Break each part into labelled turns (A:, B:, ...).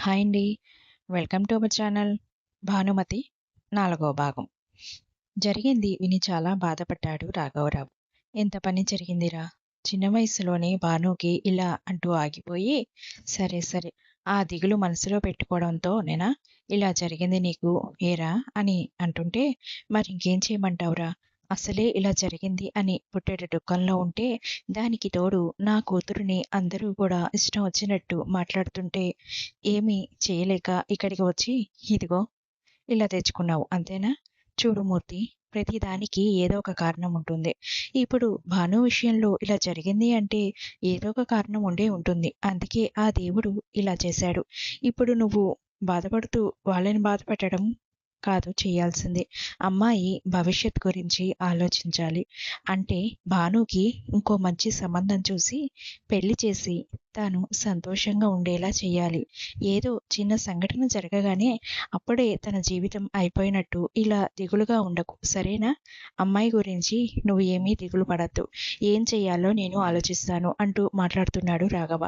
A: Hi అండి. Welcome to our channel. 'Bhanumathi' 4వ భాగం. జరిగింది విని చాలా బాధపడ్డాడు రాఘవరావు. ఎంత పని జరిగిందిరా! చిన్న వయసులోనే భానుకి ఇలా అంటూ ఆగిపోయి, సరే సరే ఆ దిగులు మనసులో పెట్టుకోవడంతోనేనా ఇలా జరిగింది నీకు ఏరా అని అంటుంటే, మరింకేం చేయమంటావురా! అసలే ఇలా జరిగింది అని పుట్టెడు దుఃఖంలో ఉంటే, దానికి తోడు నా కూతురిని అందరూ కూడా ఇష్టం వచ్చినట్టు మాట్లాడుతుంటే, ఏమీ చేయలేక ఇక్కడికి వచ్చి ఇదిగో ఇలా తెచ్చుకున్నావు అంతేనా? చూడు మూర్తి, ప్రతిదానికి ఏదో ఒక కారణం ఉంటుంది. ఇప్పుడు భాను విషయంలో ఇలా జరిగింది అంటే ఏదో ఒక కారణం ఉండే ఉంటుంది. అందుకే ఆ దేవుడు ఇలా చేశాడు. ఇప్పుడు నువ్వు బాధపడుతూ వాళ్ళని బాధపెట్టడం కాదు చేయాల్సింది. అమ్మాయి భవిష్యత్ గురించి ఆలోచించాలి. అంటే భానుకి ఇంకో మంచి సంబంధం చూసి పెళ్లి చేసి తాను సంతోషంగా ఉండేలా చేయాలి. ఏదో చిన్న సంఘటన జరగగానే అప్పుడే తన జీవితం అయిపోయినట్టు ఇలా దిగులుగా ఉండకు. సరేనా? అమ్మాయి గురించి నువ్వు ఏమీ దిగులు పడద్దు. ఏం చెయ్యాలో నేను ఆలోచిస్తాను అంటూ మాట్లాడుతున్నాడు రాఘవ.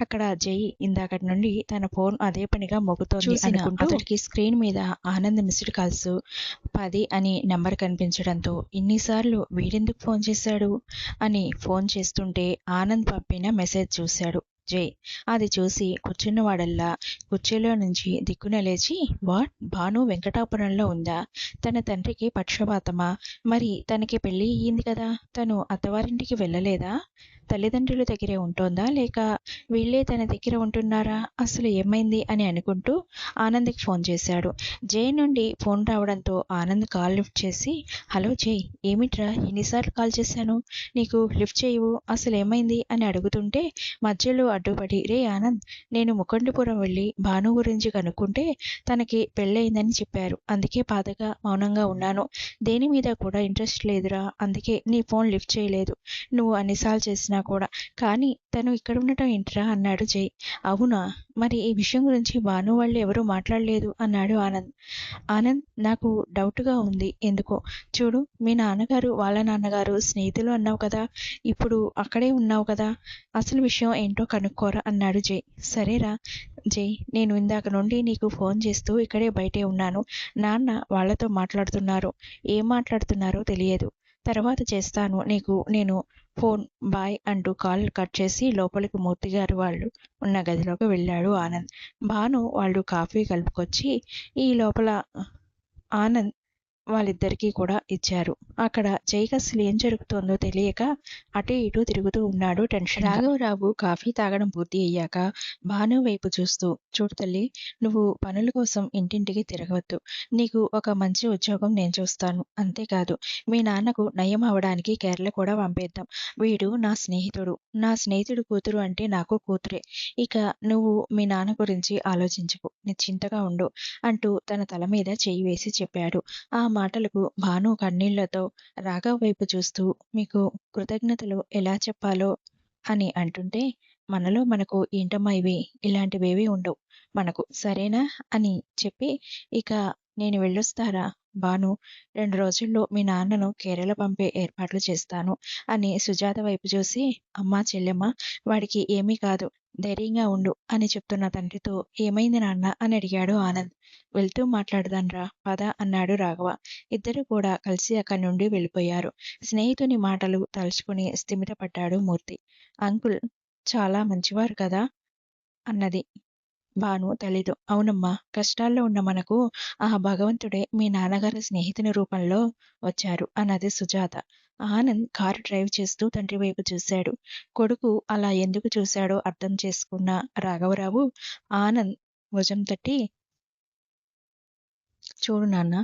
A: అక్కడ జై ఇందాకటి నుండి తన ఫోన్ అదే పనిగా మోగుతోంది అనుకుంటూ అతడికి స్క్రీన్ మీద ఆనంద్ మిస్డ్ కాల్స్ 10 అని నెంబర్ కనిపించడంతో ఇన్నిసార్లు వీడెందుకు ఫోన్ చేశాడు అని ఫోన్ చేస్తుంటే ఆనంద్ పంపిన మెసేజ్ చూశాడు జై. అది చూసి కూర్చున్నవాడల్లా కుర్చీలో నుంచి దిక్కున లేచి, వాట్, భాను వెంకటాపురంలో ఉందా? తన తండ్రికి పక్షపాతమా? మరి తనకి పెళ్ళి అయ్యింది కదా, తను అత్తవారింటికి వెళ్ళలేదా? తల్లిదండ్రుల దగ్గరే ఉంటోందా, లేక వీళ్ళే తన దగ్గర ఉంటున్నారా? అసలు ఏమైంది అని అనుకుంటూ ఆనంద్కి ఫోన్ చేశాడు. జై నుండి ఫోన్ రావడంతో ఆనంద్ కాల్ లిఫ్ట్ చేసి, హలో జై, ఏమిట్రా ఎన్నిసార్లు కాల్ చేశాను, నీకు లిఫ్ట్ చేయవు, అసలు ఏమైంది అని అడుగుతుంటే మధ్యలో అడ్డుపడి, రే ఆనంద్, నేను ముకుండిపురం వెళ్ళి భాను గురించి కనుక్కుంటే తనకి పెళ్ళయిందని చెప్పారు. అందుకే బాధగా మౌనంగా ఉన్నాను. దేని మీద కూడా ఇంట్రెస్ట్ లేదురా, అందుకే నీ ఫోన్ లిఫ్ట్ చేయలేదు. నువ్వు అన్నిసార్లు చేసినా కూడా. కానీ తను ఇక్కడ ఉండటం ఏంట్రా అన్నాడు జై. అవునా, మరి ఈ విషయం గురించి భాను వాళ్ళు ఎవరూ మాట్లాడలేదు అన్నాడు ఆనంద్. ఆనంద్, నాకు డౌట్గా ఉంది ఎందుకో. చూడు, మీ నాన్నగారు వాళ్ళ నాన్నగారు స్నేహితులు అన్నావు కదా, ఇప్పుడు అక్కడే ఉన్నావు కదా, అసలు విషయం ఏంటో కనుక్కోరా అన్నాడు జై. సరేరా జై, నేను ఇందాక నుండి నీకు ఫోన్ చేస్తూ ఇక్కడే బయటే ఉన్నాను. నాన్న వాళ్ళతో మాట్లాడుతున్నారు. ఏం మాట్లాడుతున్నారో తెలియదు. తర్వాత చేస్తాను నీకు నేను ఫోన్, బాయ్ అంటూ కాల్ కట్ చేసి లోపలికి మూర్తిగారు వాళ్ళు ఉన్న గదిలోకి వెళ్ళాడు ఆనంద్. భాను వాళ్ళు కాఫీ కలుపుకొచ్చి ఈ లోపల ఆనంద్ వాళ్ళిద్దరికీ కూడా ఇచ్చారు. అక్కడ జైకి అసలు ఏం జరుగుతోందో తెలియక అటు ఇటు తిరుగుతూ ఉన్నాడు టెన్షన్. రాఘవరావు కాఫీ తాగడం పూర్తి అయ్యాక భాను వైపు చూస్తూ, చూడు తల్లి, నువ్వు పనుల కోసం ఇంటింటికి తిరగవద్దు. నీకు ఒక మంచి ఉద్యోగం నేను చూస్తాను. అంతేకాదు, మీ నాన్నకు నయం అవడానికి కేరళ కూడా పంపేద్దాం. వీడు నా స్నేహితుడు. నా స్నేహితుడు కూతురు అంటే నాకు కూతురే. ఇక నువ్వు మీ నాన్న గురించి ఆలోచించకు, నిశ్చింతగా ఉండు అంటూ తన తల మీద చెయ్యి వేసి చెప్పాడు. ఆ మాటలకు భాను కన్నీళ్లతో రాఘవ్ వైపు చూస్తూ, మీకు కృతజ్ఞతలు ఎలా చెప్పాలో అని అంటుంటే, మనలో మనకు ఏంటమ్మా ఇవి, ఇలాంటివేవీ ఉండవు మనకు, సరేనా అని చెప్పి, ఇక నేను వెళ్ళొస్తారా భాను, 2 రోజుల్లో మీ నాన్నను కేరళ పంపే ఏర్పాట్లు చేస్తాను అని సుజాత వైపు చూసి, అమ్మా చెల్లెమ్మ, వాడికి ఏమీ కాదు, ధైర్యంగా ఉండు అని చెప్తున్న తండ్రితో, ఏమైంది నాన్న అని అడిగాడు ఆనంద్. వెళ్తూ మాట్లాడదాన్రా పద అన్నాడు రాఘవ. ఇద్దరు కూడా కలిసి అక్కడి నుండి వెళ్ళిపోయారు. స్నేహితుని మాటలు తలుచుకుని స్థిమితపడ్డాడు మూర్తి. అంకుల్ చాలా మంచివారు కదా అన్నది భాను తల్లితో. అవునమ్మా, కష్టాల్లో ఉన్న మనకు ఆ భగవంతుడే మీ నాన్నగారి స్నేహితుని రూపంలో వచ్చారు అన్నది సుజాత. ఆనంద్ కారు డ్రైవ్ చేస్తూ తండ్రి వైపు చూశాడు. కొడుకు అలా ఎందుకు చూశాడో అర్థం చేసుకున్న రాఘవరావు ఆనంద్ భుజం తట్టి, చూడు నాన్న,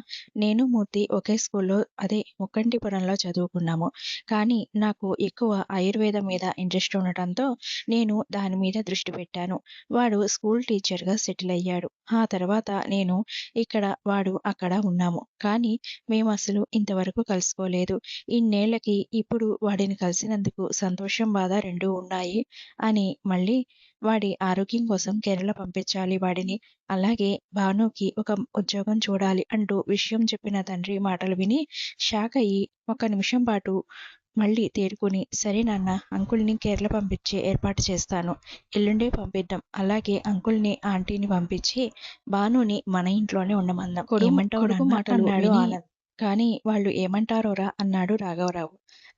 A: నేను మూర్తి ఒకే స్కూల్లో, అదే ముక్కంటిపురంలో చదువుకున్నాము. కానీ నాకు ఎక్కువ ఆయుర్వేదం మీద ఇంట్రెస్ట్ ఉండటంతో నేను దాని మీద దృష్టి పెట్టాను. వాడు స్కూల్ టీచర్గా సెటిల్ అయ్యాడు. ఆ తర్వాత నేను ఇక్కడ, వాడు అక్కడ ఉన్నాము. కానీ మేము అసలు ఇంతవరకు కలుసుకోలేదు. ఇన్నేళ్లకి ఇప్పుడు వాడిని కలిసినందుకు సంతోషం, బాధ రెండూ ఉన్నాయి అని మళ్ళీ వాడి ఆరోగ్యం కోసం కేరళ పంపించాలి వాడిని. అలాగే భానుకి ఒక ఉద్యోగం చూడాలి అంటూ విషయం చెప్పిన తండ్రి మాటలు విని షాక్ అయ్యి ఒక్క నిమిషం పాటు మళ్ళీ తేరుకుని, సరే నాన్న, అంకుల్ని కేరళ పంపించే ఏర్పాటు చేస్తాను. ఎల్లుండే పంపిద్దాం. అలాగే అంకుల్ని, ఆంటీని పంపించి భానుని మన ఇంట్లోనే ఉండమందాం. ఏమంటావు
B: కొడుకు
A: నాన్న
B: మాటలు
A: అన్నాడు
B: విని
A: ఆనంద్. కానీ వాళ్ళు ఏమంటారోరా అన్నాడు రాఘవరావు.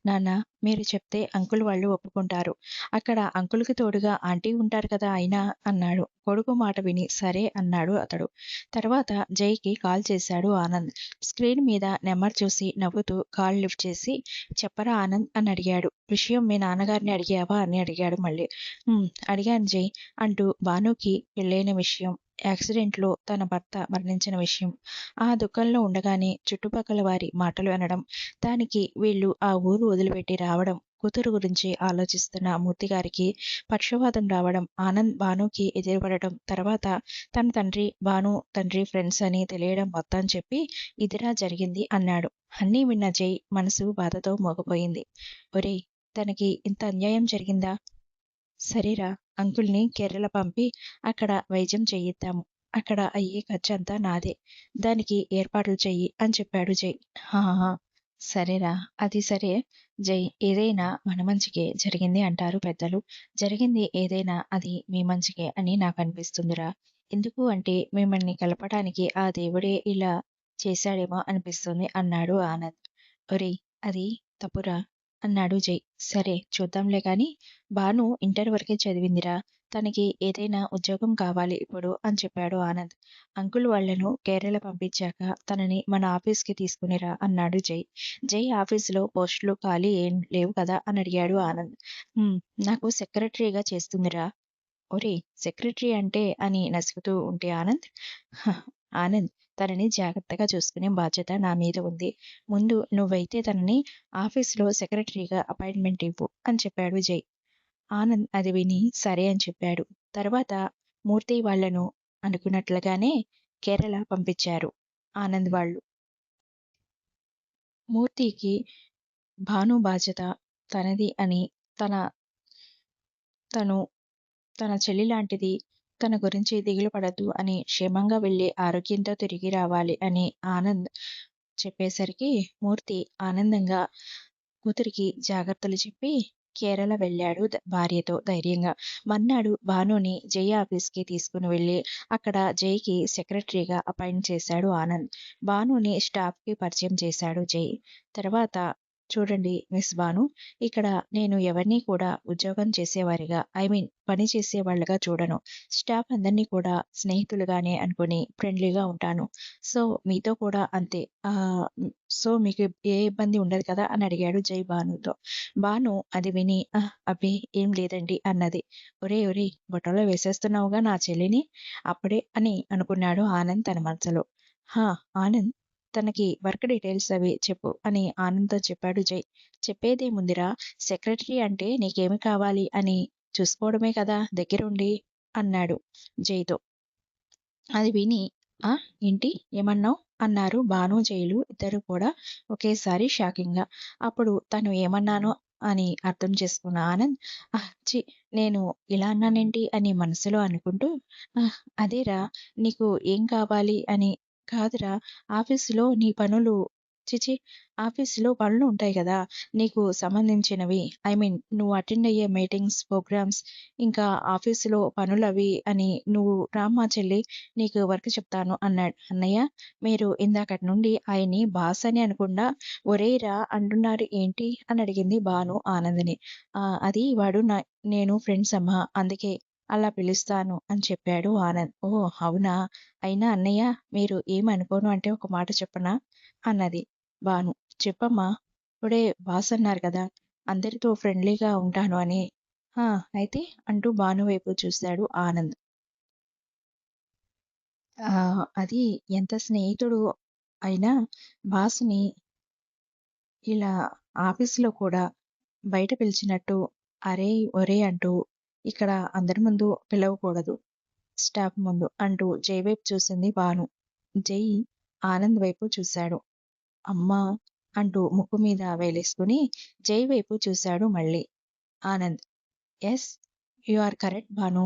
A: నాన్న, మీరు చెప్తే అంకుల్ వాళ్ళు ఒప్పుకుంటారు. అక్కడ అంకుల్కి తోడుగా ఆంటీ ఉంటారు కదా అయినా అన్నాడు. కొడుకు మాట విని సరే అన్నాడు అతడు. తర్వాత జైకి కాల్ చేశాడు ఆనంద్. స్క్రీన్ మీద నెంబర్ చూసి నవ్వుతూ కాల్ లిఫ్ట్ చేసి, చెప్పరా ఆనంద్ అని అడిగాడు. విషయం మీ నాన్నగారిని అడిగావా అని అడిగాడు మళ్ళీ. అడిగాను జై అంటూ భానుకి పెళ్ళైన విషయం, యాక్సిడెంట్లో తన భర్త మరణించిన విషయం, ఆ దుఃఖంలో ఉండగానే చుట్టుపక్కల వారి మాటలు వినడం, దానికి వీళ్ళు ఆ ఊరు వదిలిపెట్టి రావడం, కూతురు గురించి ఆలోచిస్తున్న మూర్తిగారికి పక్షవాతం రావడం, ఆనంద్ భానుకి ఎదురుపడటం, తర్వాత తన తండ్రి, భాను తండ్రి ఫ్రెండ్స్ అని తెలియడం మొత్తం చెప్పి ఇదిరా జరిగింది అన్నాడు. అన్నీ విన్న జై మనసు బాధతో మోగపోయింది. ఒరేయ్, తనకి ఇంత అన్యాయం జరిగిందా? సరేరా, అంకుల్ని కేరళ పంపి అక్కడ వైద్యం చేయిద్దాము. అక్కడ అయ్యే ఖర్చంతా నాదే. దానికి ఏర్పాట్లు చెయ్యి అని చెప్పాడు జై. హాహా, సరేరా, అది సరే జై. ఏదైనా మన మంచికే జరిగింది అంటారు పెద్దలు. జరిగింది ఏదైనా అది మీ మంచికే అని నాకు అనిపిస్తుందిరా. ఎందుకు అంటే మిమ్మల్ని కలపడానికి ఆ దేవుడే ఇలా చేశాడేమో అనిపిస్తుంది అన్నాడు ఆనంద్. ఒరేయ్, అది తప్పురా అన్నాడు జై. సరే చూద్దాంలే కాని, భాను ఇంటర్ వరకే చదివిందిరా. తనకి ఏదైనా ఉద్యోగం కావాలి ఇప్పుడు అని చెప్పాడు ఆనంద్. అంకుల్ వాళ్లను కేరళ పంపించాక తనని మన ఆఫీస్కి తీసుకునిరా అన్నాడు జై. జై ఆఫీసులో పోస్టులు ఖాళీ ఏం లేవు కదా అని అడిగాడు ఆనంద్. నాకు సెక్రటరీగా చేస్తుందిరా. ఒరే, సెక్రటరీ అంటే అని నసుగుతూ ఉంటే ఆనంద్, ఆనంద్, తనని జాగ్రత్తగా చూసుకునే బాధ్యత నా మీద ఉంది. ముందు నువ్వైతే తనని ఆఫీసులో సెక్రటరీగా అపాయింట్మెంట్ ఇవ్వు అని చెప్పాడు జై. ఆనంద్ అది విని సరే అని చెప్పాడు. తర్వాత మూర్తి వాళ్లను అనుకున్నట్లుగానే కేరళ పంపించారు ఆనంద్ వాళ్ళు. మూర్తికి భాను బాధ్యత తనది అని, తన తను తన చెల్లి లాంటిది, తన గురించి దిగులు పడద్దు అని, క్షేమంగా వెళ్ళి ఆరోగ్యంతో తిరిగి రావాలి అని ఆనంద్ చెప్పేసరికి మూర్తి ఆనందంగా కూతురికి జాగ్రత్తలు చెప్పి కేరళ వెళ్ళాడు భార్యతో ధైర్యంగా. మర్నాడు భానుని జై ఆఫీస్కి తీసుకుని వెళ్ళి అక్కడ జైకి సెక్రటరీగా అపాయింట్ చేశాడు ఆనంద్. భానుని స్టాఫ్కి పరిచయం చేశాడు జై. తర్వాత చూడండి మిస్ భాను, ఇక్కడ నేను ఎవరిని కూడా ఉద్యోగం చేసేవారిగా, పని చేసేవాళ్ళగా చూడను. స్టాఫ్ అందరినీ కూడా స్నేహితులుగానే అనుకుని ఫ్రెండ్లీగా ఉంటాను. సో మీతో కూడా అంతే. సో మీకు ఏ ఇబ్బంది ఉండదు కదా అని అడిగాడు జై భానుతో. భాను అది విని అబ్బే ఏం లేదండి అన్నది. ఒరే ఒరే, బుట్టలో వేసేస్తున్నావుగా నా చెల్లిని అప్పుడే అని అనుకున్నాడు ఆనంద్ తన మనసులో. ఆనంద్, తనకి వర్క్ డీటెయిల్స్ అవి చెప్పు అని ఆనంద్తో చెప్పాడు జై. చెప్పేదేముందిరా, సెక్రటరీ అంటే నీకేమి కావాలి అని చూసుకోవడమే కదా దగ్గరుండి అన్నాడు జైతో. అది విని ఏంటి ఏమన్నావు అన్నారు భాను జైలు ఇద్దరు కూడా ఒకేసారి షాకింగ్గా. అప్పుడు తను ఏమన్నానో అని అర్థం చేసుకున్న ఆనంద్, చి, నేను ఇలా అన్నానేంటి అని మనసులో అనుకుంటూ, అదేరా, నీకు ఏం కావాలి అని కాదురా, ఆఫీసులో నీ పనులు, చిచి, ఆఫీసులో పనులు ఉంటాయి కదా నీకు సంబంధించినవి, నువ్వు అటెండ్ అయ్యే మీటింగ్స్, ప్రోగ్రామ్స్, ఇంకా ఆఫీసులో పనులవి అని, నువ్వు రామ్మా చెల్లి నీకు వర్క్ చెప్తాను అన్నాడు. అన్నయ్య, మీరు ఇందాకటి నుండి ఆయన్ని బాస్ అని అనకుండా ఒరేయ్ రా అంటున్నారు ఏంటి అని అడిగింది భాను ఆనందిని. అది వాడు నేను ఫ్రెండ్స్ అమ్మా, అందుకే అలా పిలుస్తాను అని చెప్పాడు ఆనంద్. ఓ అవునా, అయినా అన్నయ్య మీరు ఏమనుకోను అంటే ఒక మాట చెప్పనా అన్నది భాను. చెప్పమ్మా, ఇప్పుడే బాస్ అన్నారు కదా, అందరితో ఫ్రెండ్లీగా ఉంటాను అని. అయితే అంటూ భాను వైపు చూశాడు ఆనంద్. అది ఎంత స్నేహితుడు అయినా బాస్ని ఇలా ఆఫీసులో కూడా బయట పిలిచినట్టు అరే ఒరే అంటూ ఇక్కడ అందరి ముందు పిలవకూడదు, స్టాఫ్ ముందు అంటూ జై వైపు చూసింది భాను. జై ఆనంద్ వైపు చూశాడు. అమ్మా అంటూ ముక్కు మీద వేలేసుకుని జై వైపు చూశాడు మళ్ళీ Anand. Yes, you are correct Bhanu.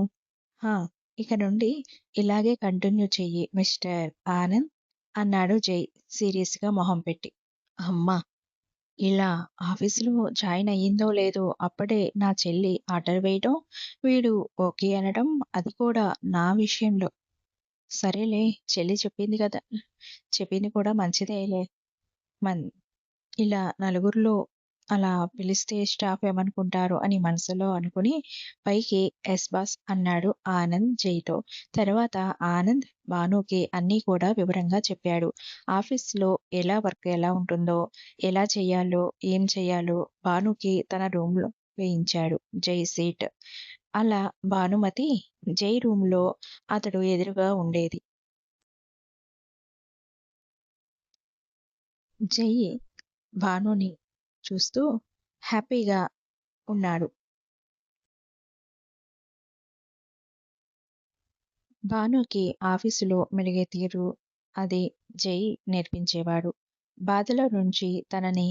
A: ఇక నుండి ఇలాగే కంటిన్యూ చెయ్యి మిస్టర్ ఆనంద్ అన్నాడు జై సీరియస్గా మొహం పెట్టి. అమ్మా ఇలా ఆఫీస్‌లో జాయిన్ అయ్యిందో లేదో అప్పుడే నా చెల్లి ఆర్డర్ వేయడం, వీడు ఓకే అనడం, అది కూడా నా విషయంలో. సరేలే, చెల్లి చెప్పింది గదా! చెప్పింది కూడా మంచిదేలే. మన్ ఇలా నలుగురిలో అలా పిలిస్తే స్టాఫ్ ఏమనుకుంటారో అని మనసులో అనుకుని పైకి ఎస్ బాస్ అన్నాడు ఆనంద్ జైతో. తర్వాత ఆనంద్ భానుకి అన్నీ కూడా వివరంగా చెప్పాడు. ఆఫీస్‌లో ఎలా ఉంటుందో, ఎలా చేయాలో, ఏం చేయాలో భానుకి తన రూమ్‌లో వేయించాడు జై సీట్. అలా భానుమతి జై రూమ్‌లో అతడు ఎదురుగా ఉండేది. జై భానుని చూస్తూ హ్యాపీగా ఉన్నాడు. భానుకి ఆఫీసులో మెలిగే తీరు అది జై నేర్పించేవాడు. బాధలో నుంచి తనని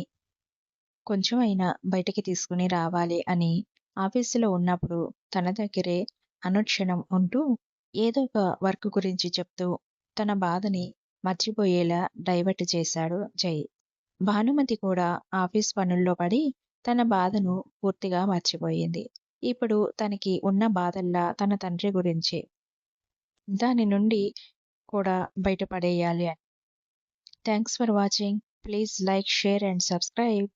A: కొంచెం అయినా బయటికి తీసుకుని రావాలి అని ఆఫీసులో ఉన్నప్పుడు తన దగ్గరే అనుక్షణం ఉంటూ ఏదో ఒక వర్క్ గురించి చెప్తూ తన బాధని మర్చిపోయేలా డైవర్ట్ చేశాడు జై. భానుమతి కూడా ఆఫీస్ పనుల్లో పడి తన బాధను పూర్తిగా మర్చిపోయింది. ఇప్పుడు తనకి ఉన్న బాధల్లా తన తండ్రి గురించే. దాని నుండి కూడా బయటపడేయాలి అని. Thanks for watching. Please like, share and subscribe.